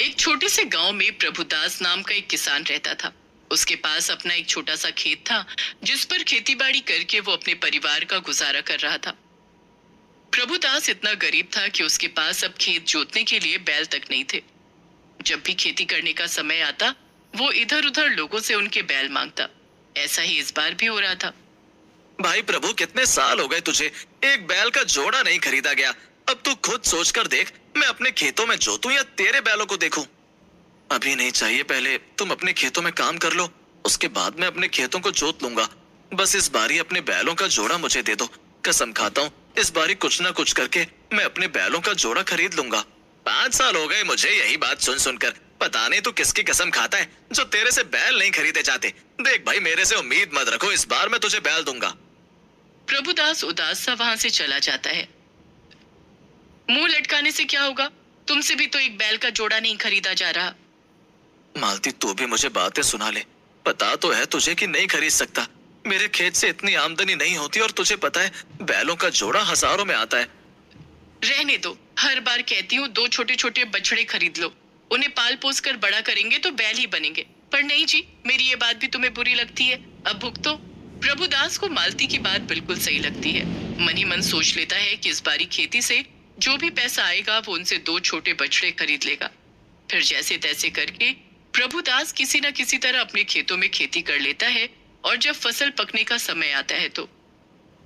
एक छोटे से गांव में प्रभुदास नाम का एक किसान रहता था। उसके पास अपना एक छोटा सा खेत था, जिस पर खेतीबाड़ी करके वो अपने परिवार का गुजारा कर रहा था। प्रभुदास इतना गरीब था कि उसके पास अब खेत जोतने के लिए बैल तक नहीं थे। जब भी खेती करने का समय आता, वो इधर उधर लोगों से उनके बैल मांगता। ऐसा ही इस बार भी हो रहा था। भाई प्रभु, कितने साल हो गए तुझे एक बैल का जोड़ा नहीं खरीदा गया। अब तू खुद सोच कर देख, मैं अपने खेतों में जोतूं या तेरे बैलों को देखूं। अभी नहीं चाहिए, पहले तुम अपने खेतों में काम कर लो, उसके बाद मैं अपने खेतों को जोत लूंगा। बस इस बारी अपने बैलों का जोड़ा मुझे दे दो। कसम खाता हूँ, इस बारी कुछ ना कुछ करके मैं अपने बैलों का जोड़ा खरीद लूंगा। 5 साल हो गए मुझे यही बात सुन सुनकर। पता नहीं तू किसकी कसम खाता है जो तेरे से बैल नहीं खरीदे जाते। देख भाई, मेरे से उम्मीद मत रखो, इस बार मैं तुझे बैल दूंगा। प्रभुदास उदास सा वहां से चला जाता है। मुंह लटकाने से क्या होगा? तुमसे भी तो एक बैल का जोड़ा नहीं खरीदा जा रहा। मालती, तू भी मुझे बातें सुना ले। पता तो है तुझे कि नहीं खरीद सकता। मेरे खेत से इतनी आमदनी नहीं होती और तुझे पता है बैलों का जोड़ा हजारों में आता है। रहने दो, हर बार कहती हूँ 2 छोटे छोटे बछड़े खरीद लो, उन्हें पाल पोस कर बड़ा करेंगे तो बैल ही बनेंगे। पर नहीं जी, मेरी ये बात भी तुम्हें बुरी लगती है। अब भुगतो। प्रभुदास को मालती की बात बिल्कुल सही लगती है। मन ही मन सोच लेता है कि इस बारी खेती से जो भी पैसा आएगा वो उनसे 2 छोटे बछड़े खरीद लेगा। फिर जैसे तैसे करके प्रभुदास किसी न किसी तरह अपने खेतों में खेती कर लेता है। और जब फसल पकने का समय आता है तो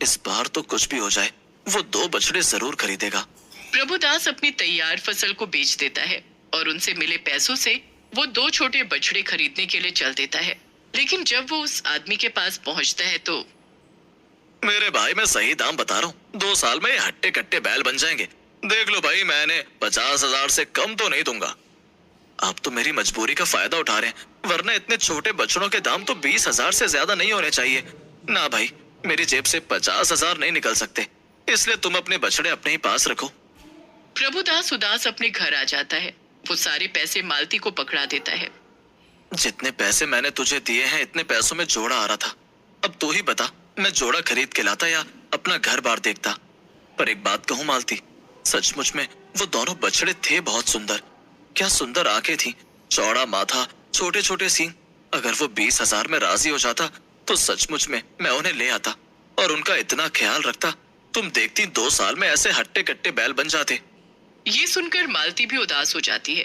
इस बार तो कुछ भी हो जाए, वो 2 बछड़े जरूर खरीदेगा। प्रभुदास अपनी तैयार फसल को बेच देता है और उनसे मिले पैसों से वो 2 छोटे बछड़े खरीदने के लिए चल देता है। लेकिन जब वो उस आदमी के पास पहुंचता है तो मेरे भाई, मैं सही दाम बता रहा हूँ, 2 साल में हट्टे कट्टे बैल बन जाएंगे। देख लो भाई, मैंने 50,000 से कम तो नहीं दूंगा। आप तो मेरी मजबूरी का फायदा उठा रहे हैं, वरना इतने छोटे बछड़ों के दाम तो 20,000 से ज्यादा नहीं होने चाहिए। ना भाई, मेरी जेब से 50,000 नहीं निकल सकते, इसलिए तुम अपने बछड़े अपने ही पास रखो। प्रभुदास उदास अपने घर आ जाता है। वो सारे पैसे मालती को पकड़ा देता है। जितने पैसे मैंने तुझे दिए हैं, इतने पैसों में जोड़ा आ रहा था। अब तू ही बता, मैं जोड़ा खरीद के लाता या अपना घर बार देखता। पर एक बात कहूं मालती, सचमुच में वो दोनों बछड़े थे बहुत सुंदर। क्या सुंदर आंखें थी, चौड़ा माथा, छोटे छोटे सींग। अगर वो 20,000 में राजी हो जाता तो सचमुच में मैं उन्हें ले आता और उनका इतना ख्याल रखता। तुम देखती 2 साल में ऐसे हट्टे कट्टे बैल बन जाते। ये सुनकर मालती भी उदास हो जाती है।